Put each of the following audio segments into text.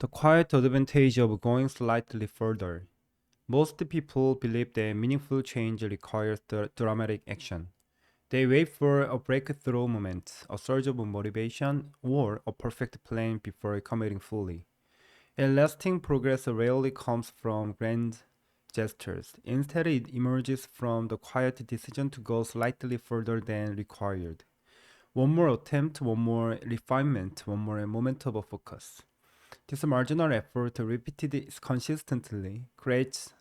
The quiet advantage of going slightly further. Most people believe that meaningful change requires dramatic action. They wait for a breakthrough moment, a surge of motivation, or a perfect plan before committing fully. And lasting progress rarely comes from grand gestures. Instead, it emerges from the quiet decision to go slightly further than required. One more attempt, one more refinement, one more moment of focus. This marginal effort, repeated consistently, creates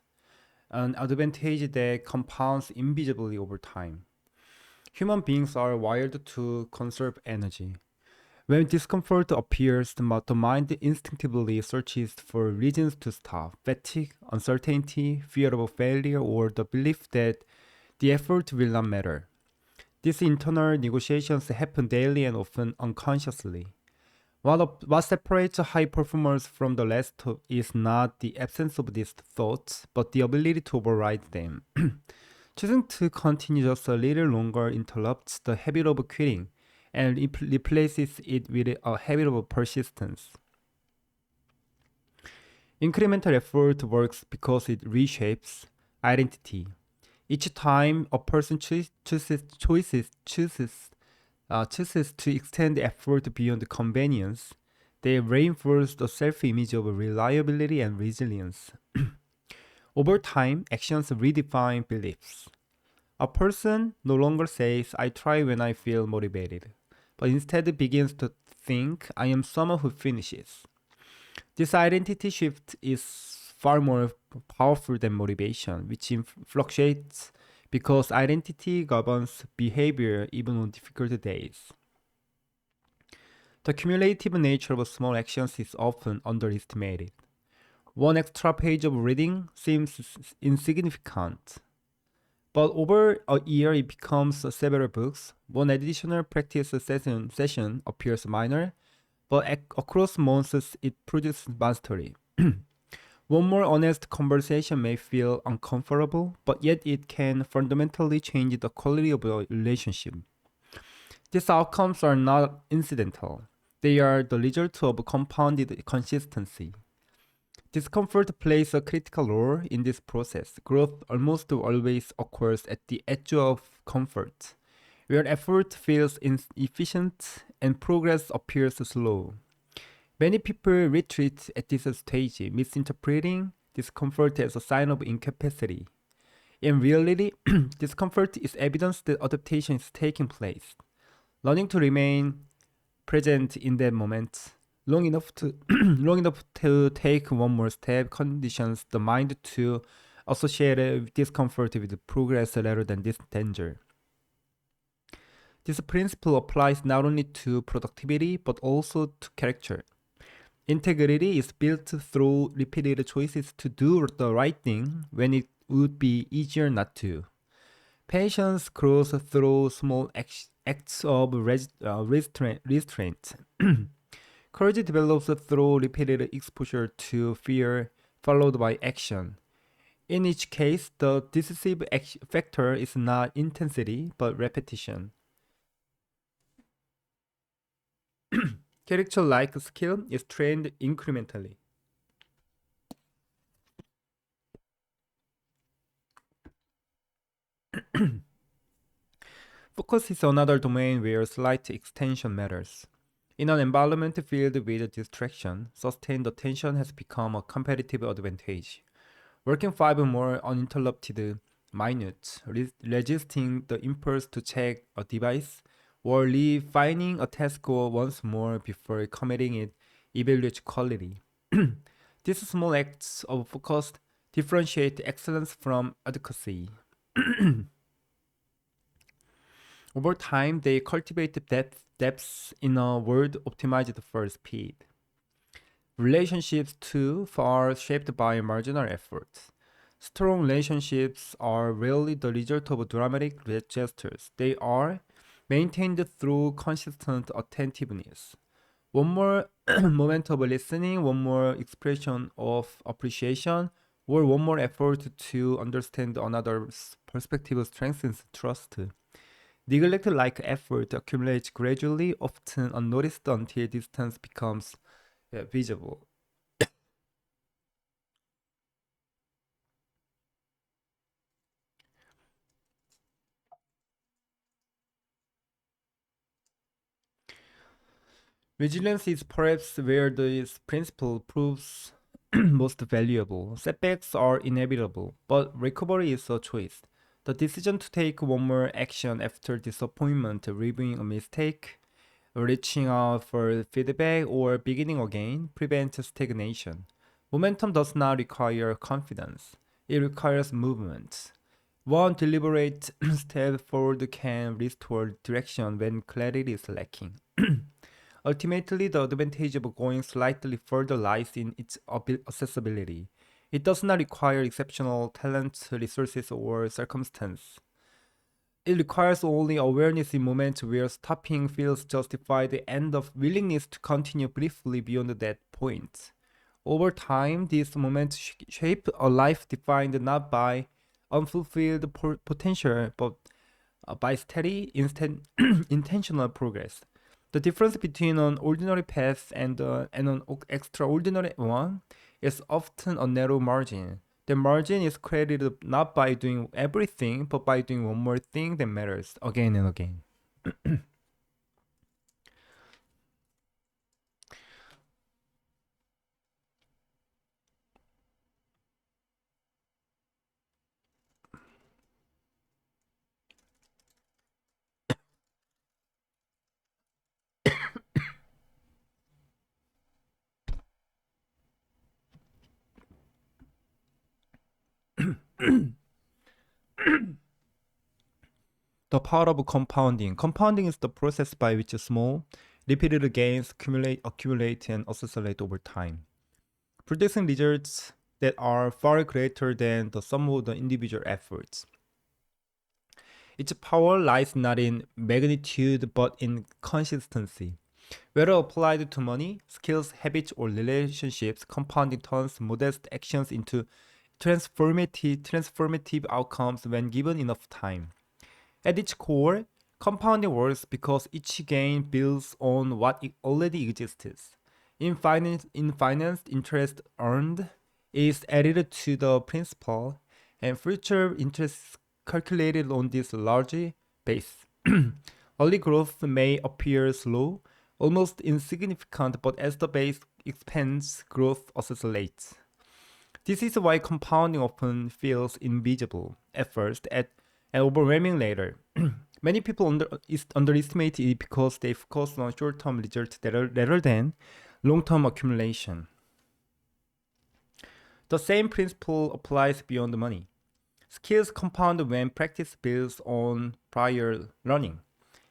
an advantage that compounds invisibly over time. Human beings are wired to conserve energy. When discomfort appears, the mind instinctively searches for reasons to stop. Fatigue, uncertainty, fear of failure, or the belief that the effort will not matter. These internal negotiations happen daily and often unconsciously. What separates high performers from the rest is not the absence of these thoughts, but the ability to override them. Choosing to continue just a little longer interrupts the habit of quitting and replaces it with a habit of persistence. Incremental effort works because it reshapes identity. Each time a person chooses to extend effort beyond convenience, they reinforce the self-image of reliability and resilience. Over time, actions redefine beliefs. A person no longer says, I try when I feel motivated, but instead begins to think, I am someone who finishes. This identity shift is far more powerful than motivation, which fluctuates because identity governs behavior even on difficult days. The cumulative nature of small actions is often underestimated. One extra page of reading seems insignificant, but over a year it becomes several books. One additional practice session appears minor, but across months it produces mastery. One more honest conversation may feel uncomfortable, but yet it can fundamentally change the quality of a relationship. These outcomes are not incidental. They are the result of compounded consistency. Discomfort plays a critical role in this process. Growth almost always occurs at the edge of comfort, where effort feels inefficient and progress appears slow. Many people retreat at this stage, misinterpreting discomfort as a sign of incapacity. In reality, discomfort is evidence that adaptation is taking place. Learning to remain present in that moment long enough to take one more step conditions the mind to associate discomfort with progress rather than this danger. This principle applies not only to productivity but also to character. Integrity is built through repeated choices to do the right thing when it would be easier not to. Patience grows through small acts of restraint. Courage develops through repeated exposure to fear followed by action. In each case, the decisive factor is not intensity but repetition. Character-like skill is trained incrementally. Focus is another domain where slight extension matters. In an environment filled with distraction, sustained attention has become a competitive advantage. Working 5 more uninterrupted minutes, resisting the impulse to check a device, or refining a task once more before committing it evaluates quality. These small acts of focus differentiate excellence from adequacy. Over time, they cultivate depths in a world optimized for speed. Relationships, too, are shaped by marginal efforts. Strong relationships are rarely the result of dramatic gestures. They are maintained through consistent attentiveness. One more moment of listening, one more expression of appreciation, or one more effort to understand another's perspective strengthens trust. Neglect-like effort accumulates gradually, often unnoticed until distance becomes visible. Resilience is perhaps where this principle proves most valuable. Setbacks are inevitable, but recovery is a choice. The decision to take one more action after disappointment, reviewing a mistake, reaching out for feedback, or beginning again prevents stagnation. Momentum does not require confidence, it requires movement. One deliberate step forward can restore direction when clarity is lacking. Ultimately, the advantage of going slightly further lies in its accessibility. It does not require exceptional talent, resources, or circumstance. It requires only awareness in moments where stopping feels justified and the willingness to continue briefly beyond that point. Over time, these moments shape a life defined not by unfulfilled potential but by steady, intentional progress. The difference between an ordinary path and an extraordinary one is often a narrow margin. The margin is created not by doing everything, but by doing one more thing that matters again and again. The power of compounding. Compounding is the process by which small, repeated gains accumulate, and accelerate over time, producing results that are far greater than the sum of the individual efforts. Its power lies not in magnitude but in consistency. Whether applied to money, skills, habits, or relationships, compounding turns modest actions into transformative outcomes when given enough time. At its core, compounding works because each gain builds on what already exists. In finance, interest earned is added to the principal, and future interest calculated on this large base. Early growth may appear slow, almost insignificant, but as the base expands, growth accelerates. This is why compounding often feels invisible at first and overwhelming later. Many people underestimate it because they focus on short-term results rather than long-term accumulation. The same principle applies beyond money. Skills compound when practice builds on prior learning.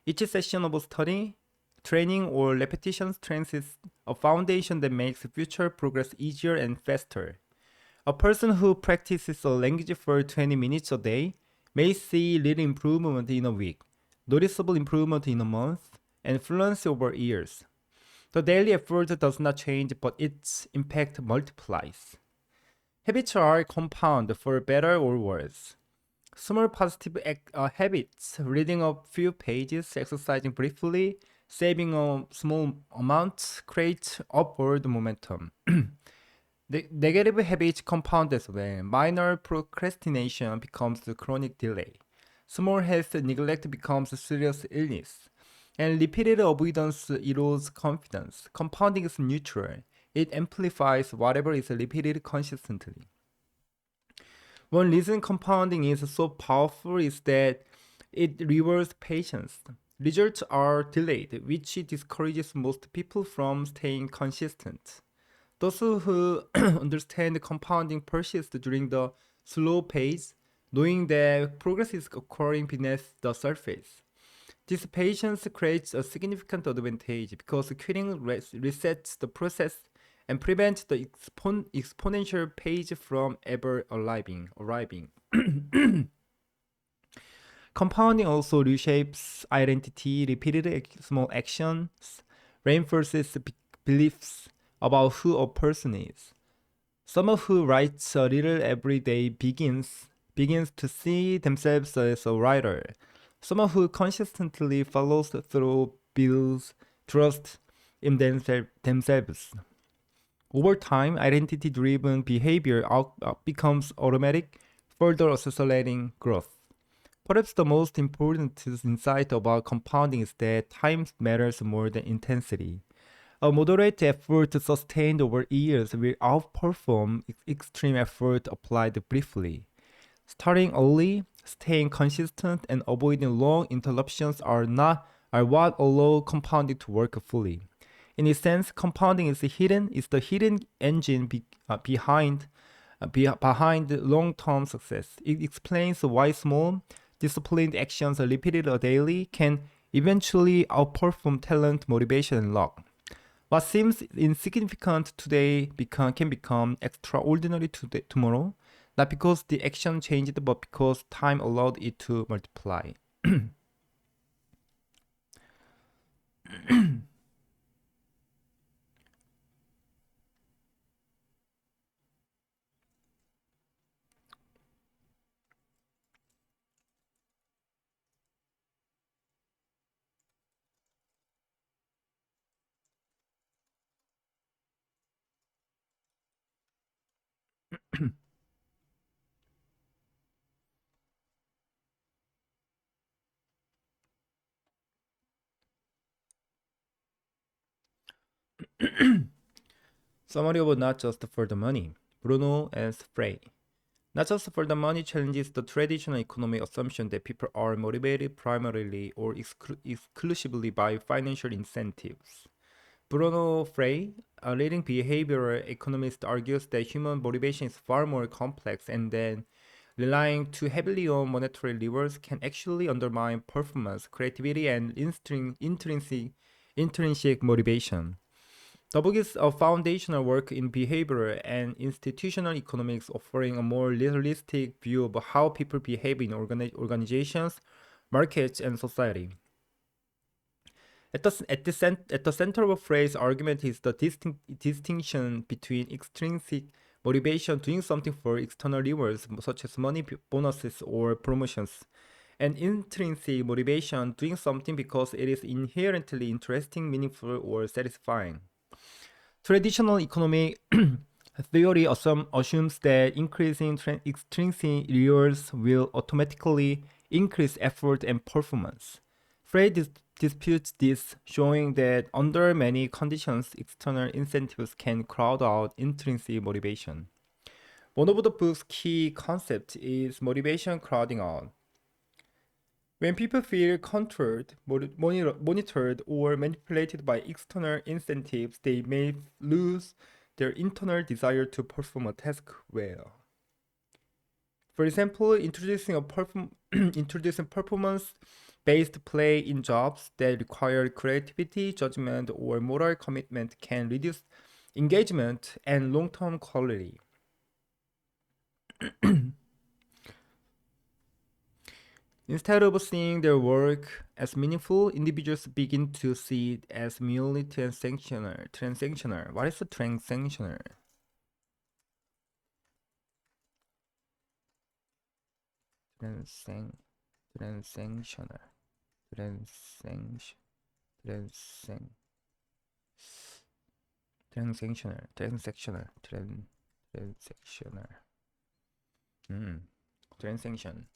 Each session of study, training, or repetition strengthens a foundation that makes future progress easier and faster. A person who practices a language for 20 minutes a day may see little improvement in a week, noticeable improvement in a month, and fluency over years. The daily effort does not change, but its impact multiplies. Habits are compound for better or worse. Small positive habits, reading a few pages, exercising briefly, saving a small amount, create upward momentum. The negative habits compound as well. Minor procrastination becomes chronic delay. Small health neglect becomes serious illness. And repeated avoidance erodes confidence. Compounding is neutral. It amplifies whatever is repeated consistently. One reason compounding is so powerful is that it rewards patience. Results are delayed, which discourages most people from staying consistent. Those who understand compounding persist during the slow pace, knowing that progress is occurring beneath the surface. This patience creates a significant advantage because quitting resets the process and prevents the exponential pace from ever arriving. Compounding also reshapes identity. Repeated small actions reinforces beliefs about who a person is. Someone who writes a little every day begins to see themselves as a writer. Someone who consistently follows through builds trust in themselves. Over time, identity-driven behavior becomes automatic, further accelerating growth. Perhaps the most important insight about compounding is that time matters more than intensity. A moderate effort sustained over years will outperform extreme effort applied briefly. Starting early, staying consistent, and avoiding long interruptions are what allow compounding to work fully. In a sense, compounding is the hidden engine behind long-term success. It explains why small, disciplined actions repeated daily can eventually outperform talent, motivation, and luck. What seems insignificant today can become extraordinary tomorrow, not because the action changed, but because time allowed it to multiply. Summary of Not Just for the Money, Bruno and Frey. Not Just for the Money challenges the traditional economic assumption that people are motivated primarily or exclusively by financial incentives. Bruno Frey, a leading behavioral economist, argues that human motivation is far more complex and that relying too heavily on monetary levers can actually undermine performance, creativity, and intrinsic motivation. The book is a foundational work in behavioral and institutional economics, offering a more realistic view of how people behave in organizations, markets, and society. At the center of Frey's argument is the distinction between extrinsic motivation, doing something for external rewards such as money, bonuses, or promotions, and intrinsic motivation, doing something because it is inherently interesting, meaningful, or satisfying. Traditional economic theory assumes that increasing extrinsic rewards will automatically increase effort and performance. Frey disputes this, showing that under many conditions, external incentives can crowd out intrinsic motivation. One of the book's key concepts is motivation crowding out. When people feel controlled, monitored, or manipulated by external incentives, they may lose their internal desire to perform a task well. For example, introducing performance-based play in jobs that require creativity, judgment, or moral commitment can reduce engagement and long-term quality. Instead of seeing their work as meaningful, individuals begin to see it as merely transactional. What is a transactional? Transactional. Transactional. Transaction.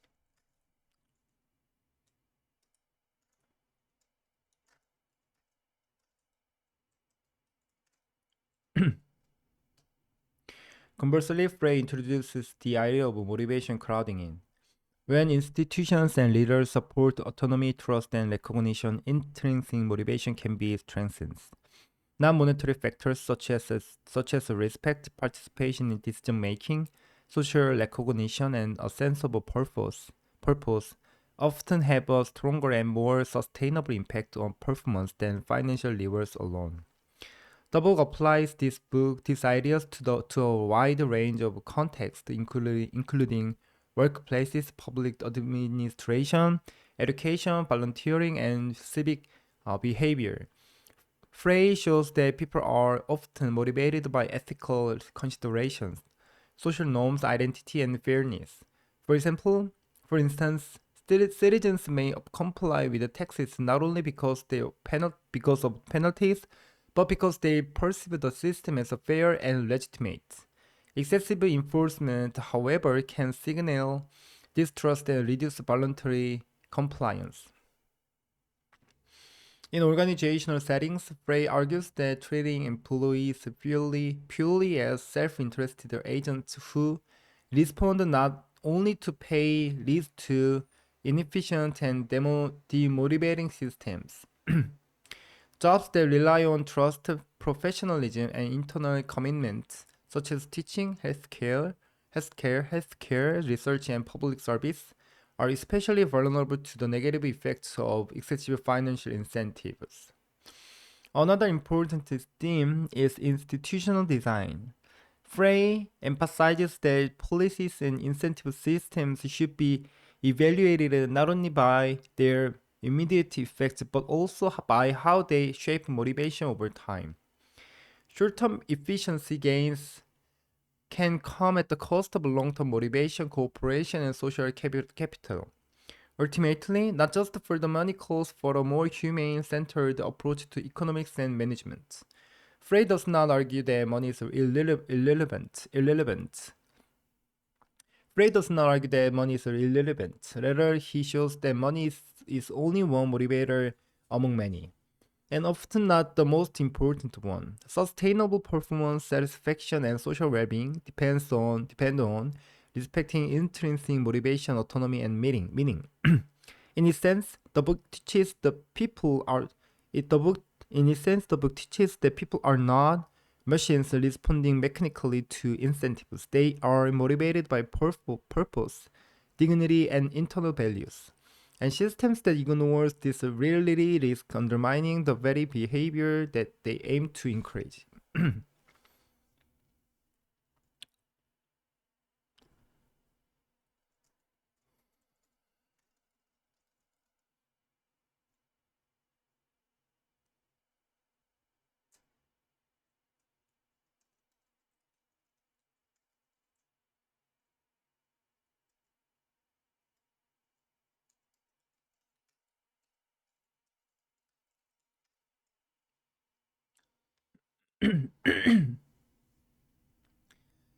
Conversely, Frey introduces the idea of motivation crowding in. When institutions and leaders support autonomy, trust, and recognition, intrinsic motivation can be strengthened. Non-monetary factors such as respect, participation in decision making, social recognition, and a sense of a purpose often have a stronger and more sustainable impact on performance than financial levers alone. The book applies these ideas to a wide range of contexts, including workplaces, public administration, education, volunteering, and civic behavior. Frey shows that people are often motivated by ethical considerations, social norms, identity, and fairness. For instance, citizens may comply with the taxes not only because of penalties, but because they perceive the system as fair and legitimate. Excessive enforcement, however, can signal distrust and reduce voluntary compliance. In organizational settings, Frey argues that treating employees purely as self-interested agents who respond not only to pay leads to inefficient and demotivating systems. Jobs that rely on trust, professionalism, and internal commitment, such as teaching, healthcare, research, and public service, are especially vulnerable to the negative effects of excessive financial incentives. Another important theme is institutional design. Frey emphasizes that policies and incentive systems should be evaluated not only by their immediate effects but also by how they shape motivation over time. Short-term efficiency gains can come at the cost of long-term motivation, cooperation, and social capital. Ultimately, not just for the money calls for a more humane-centered approach to economics and management. Frey does not argue that money is irrelevant. Frey does not argue that money is irrelevant. Rather, he shows that money is only one motivator among many, and often not the most important one. Sustainable performance, satisfaction, and social well-being depend on respecting intrinsic motivation, autonomy, and meaning. In a sense, the book teaches that people are not machines responding mechanically to incentives. They are motivated by purpose, dignity, and internal values. And systems that ignore this reality risk undermining the very behavior that they aim to encourage.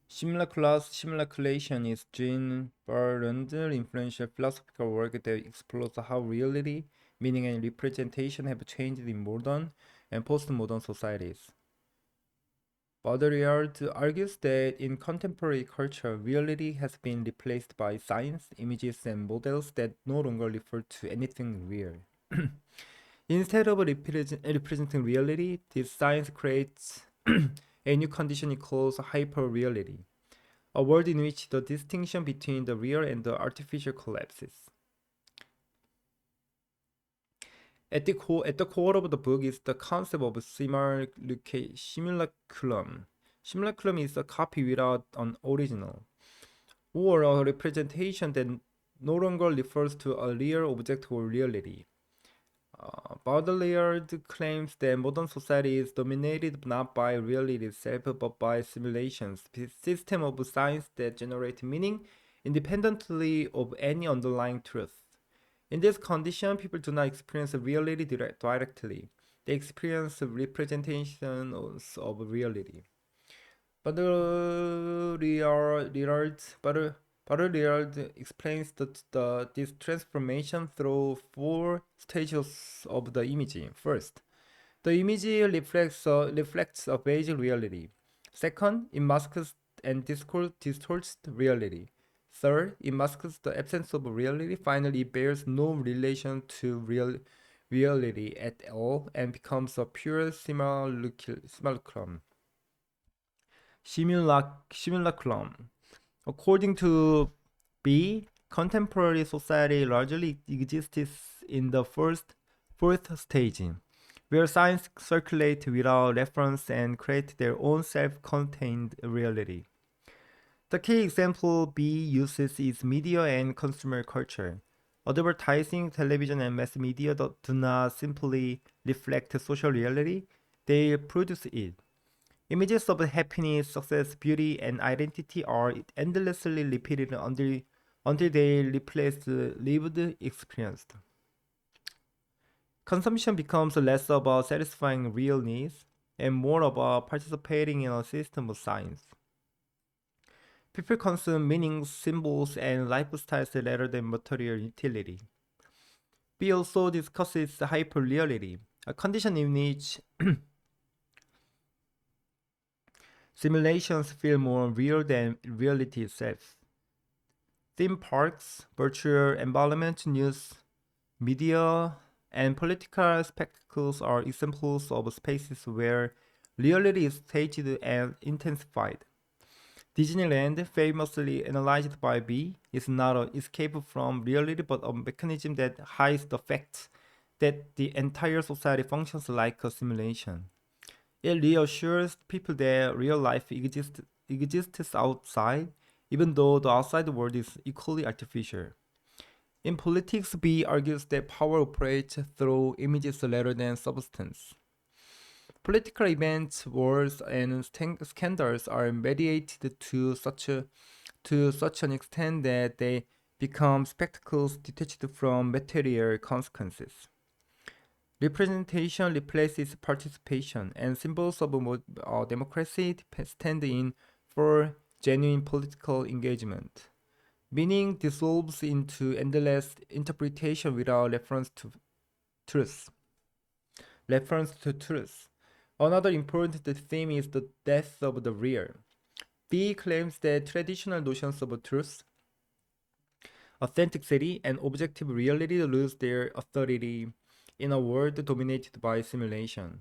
Simulacration is Jean Barland's influential philosophical work that explores how reality, meaning, and representation have changed in modern and postmodern societies. Baudrillard argues that in contemporary culture, reality has been replaced by science, images, and models that no longer refer to anything real. Instead of representing reality, this science creates a new condition called hyperreality, a world in which the distinction between the real and the artificial collapses. At the core of the book is the concept of simulacrum. Simulacrum is a copy without an original, or a representation that no longer refers to a real object or reality. Baudrillard claims that modern society is dominated not by reality itself but by simulations, a system of science that generate meaning independently of any underlying truth. In this condition, people do not experience reality directly. They experience representations of reality. Baudrillard explains this transformation through four stages of the image. First, the image reflects a basic reality. Second, it masks and distorts reality. Third, it masks the absence of reality. Finally, it bears no relation to reality at all and becomes a pure simulacrum. According to B, contemporary society largely exists in the fourth stage, where science circulate without reference and create their own self-contained reality. The key example B uses is media and consumer culture. Advertising, television, and mass media do not simply reflect social reality, they produce it. Images of happiness, success, beauty, and identity are endlessly repeated until they replace lived experience. Consumption becomes less about satisfying real needs and more about participating in a system of science. People consume meanings, symbols, and lifestyles rather than material utility. B also discusses hyperreality. A condition in which simulations feel more real than reality itself. Theme parks, virtual environment, news, media, and political spectacles are examples of spaces where reality is staged and intensified. Disneyland, famously analyzed by B, is not an escape from reality but a mechanism that hides the fact that the entire society functions like a simulation. It reassures people that real life exists outside, even though the outside world is equally artificial. In politics, B argues that power operates through images rather than substance. Political events, wars, and scandals are mediated to such an extent that they become spectacles detached from material consequences. Representation replaces participation, and symbols of democracy stand in for genuine political engagement. Meaning dissolves into endless interpretation without truth. Reference to truth. Another important theme is the death of the real. B claims that traditional notions of truth, authenticity, and objective reality lose their authority in a world dominated by simulation.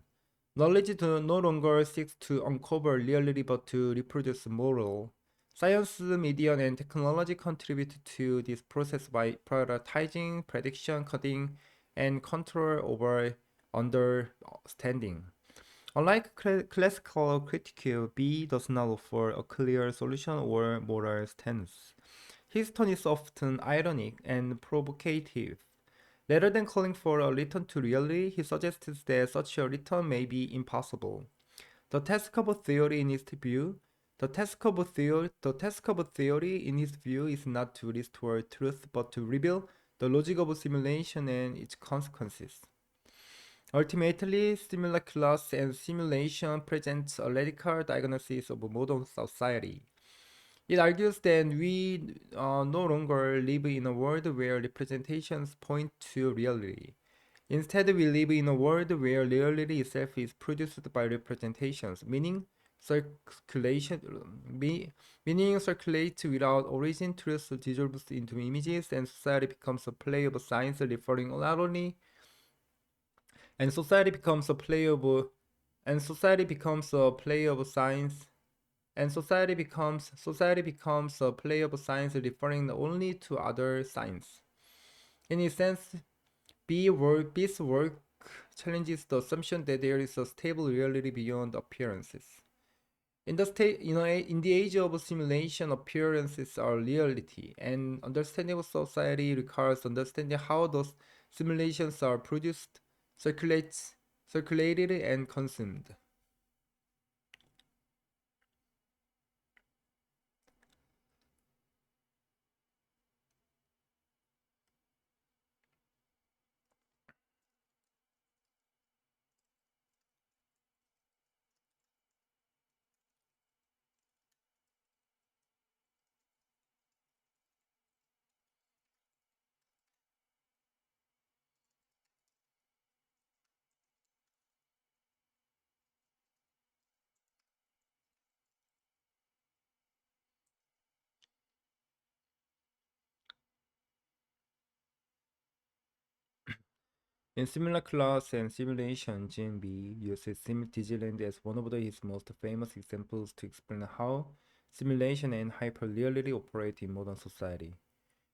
Knowledge no longer seeks to uncover reality but to reproduce moral. Science, media, and technology contribute to this process by prioritizing prediction, coding, and control over understanding. Unlike classical critique, B does not offer a clear solution or moral stance. His tone is often ironic and provocative. Rather than calling for a return to reality, he suggests that such a return may be impossible. The task of a theory in his view, the task of a theory in his view is not to restore truth, but to reveal the logic of simulation and its consequences. Ultimately, simulacrus and simulation presents a radical diagnosis of modern society. It argues that we no longer live in a world where representations point to reality. Instead, we live in a world where reality itself is produced by representations, circulation, meaning circulates without origin, truth dissolves into images, and society becomes a play of science, referring not only and society becomes a play of and society becomes a play of science and society becomes a play of science referring only to other science. In a sense, B's work challenges the assumption that there is a stable reality beyond appearances. In the age of simulation, appearances are reality, and understanding of society requires understanding how those simulations are produced, circulated, and consumed. In similar class and simulation, GMB uses Disneyland as one of his most famous examples to explain how simulation and hyperreality operate in modern society.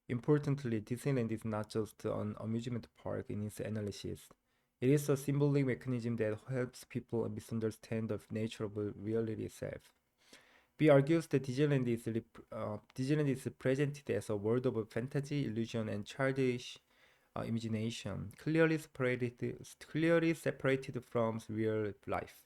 Importantly, Disneyland is not just an amusement park in its analysis. It is a symbolic mechanism that helps people misunderstand the nature of reality itself. B argues that Disneyland is presented as a world of fantasy, illusion, and childish imagination, clearly separated from real life.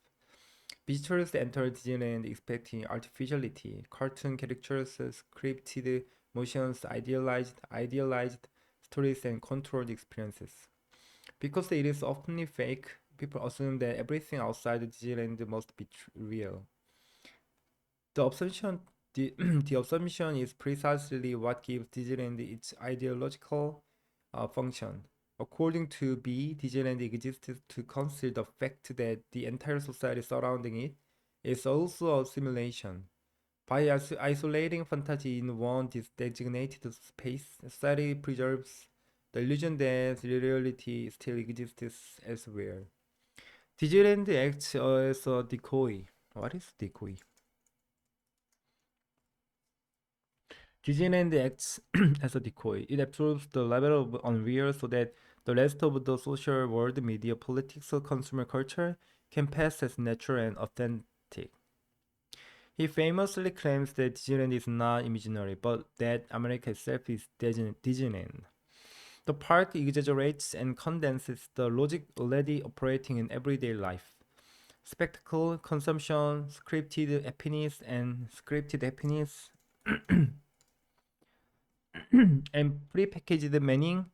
Visitors enter Disneyland expecting artificiality, cartoon characters, scripted motions, idealized stories, and controlled experiences. Because it is often fake, people assume that everything outside Disneyland must be real. The assumption, the assumption is precisely what gives Disneyland its ideological function. According to B, Disneyland exists to conceal the fact that the entire society surrounding it is also a simulation. By isolating fantasy in one designated space, society preserves the illusion that reality still exists elsewhere. Disneyland acts as a decoy. What is decoy? Disneyland acts as a decoy. It absorbs the level of unreal so that the rest of the social world, media, politics, or consumer culture can pass as natural and authentic. He famously claims that Disneyland is not imaginary, but that America itself is Disneyland. The park exaggerates and condenses the logic already operating in everyday life. Spectacle, consumption, scripted happiness, and prepackaged meaning.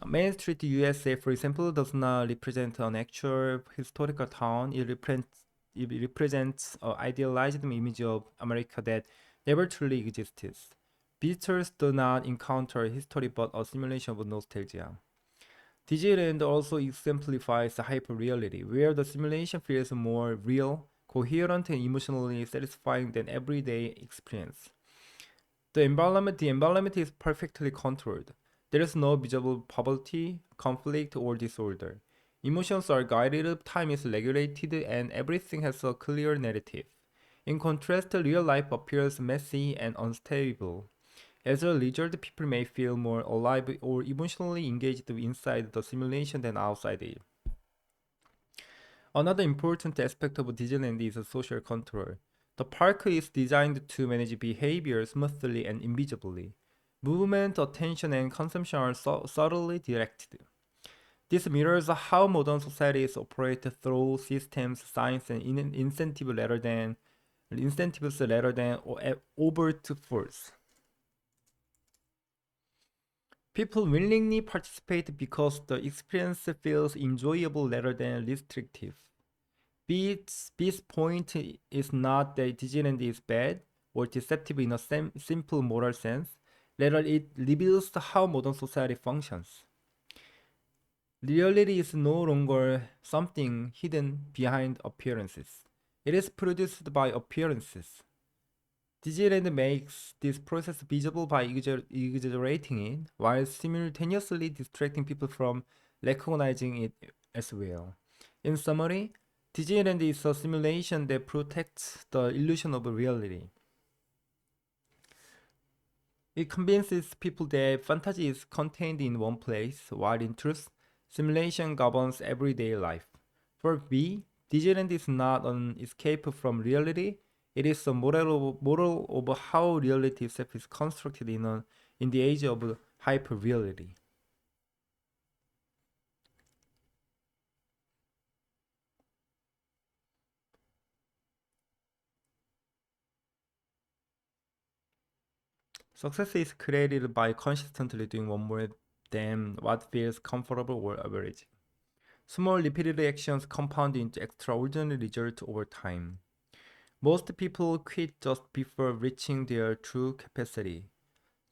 Main Street USA, for example, does not represent an actual historical town. It represents an idealized image of America that never truly existed. Visitors do not encounter history but a simulation of nostalgia. Disneyland also exemplifies hyperreality, where the simulation feels more real, coherent, and emotionally satisfying than everyday experience. The environment is perfectly controlled. There is no visible poverty, conflict, or disorder. Emotions are guided, time is regulated, and everything has a clear narrative. In contrast, real life appears messy and unstable. As a result, people may feel more alive or emotionally engaged inside the simulation than outside it. Another important aspect of Disneyland is social control. The park is designed to manage behavior smoothly and invisibly. Movement, attention, and consumption are subtly directed. This mirrors how modern societies operate through systems, science, and incentives rather than overt force. People willingly participate because the experience feels enjoyable rather than restrictive. B's point is not that Disneyland is bad or deceptive in a simple moral sense, rather, it reveals how modern society functions. Reality is no longer something hidden behind appearances, it is produced by appearances. Disneyland makes this process visible by exaggerating it while simultaneously distracting people from recognizing it as well. In summary, Disneyland is a simulation that protects the illusion of reality. It convinces people that fantasy is contained in one place, while in truth, simulation governs everyday life. For B, Disneyland is not an escape from reality, it is a model of how reality itself is constructed in the age of hyper-reality. Success is created by consistently doing one more than what feels comfortable or average. Small repeated actions compound into extraordinary results over time. Most people quit just before reaching their true capacity.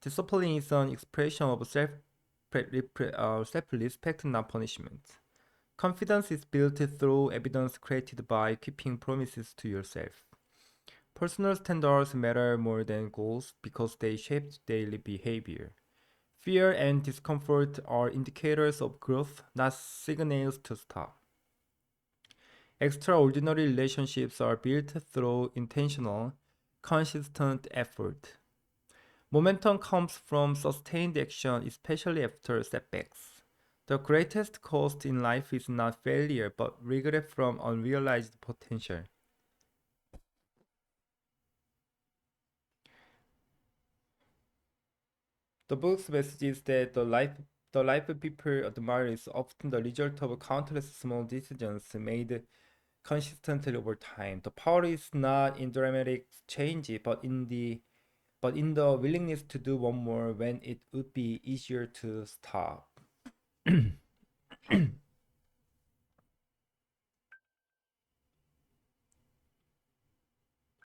Discipline is an expression of self-respect, not punishment. Confidence is built through evidence created by keeping promises to yourself. Personal standards matter more than goals because they shape daily behavior. Fear and discomfort are indicators of growth, not signals to stop. Extraordinary relationships are built through intentional, consistent effort. Momentum comes from sustained action, especially after setbacks. The greatest cost in life is not failure, but regret from unrealized potential. The book's message is that the life people admire is often the result of countless small decisions made consistently over time. The power is not in dramatic change, but in the willingness to do one more when it would be easier to stop.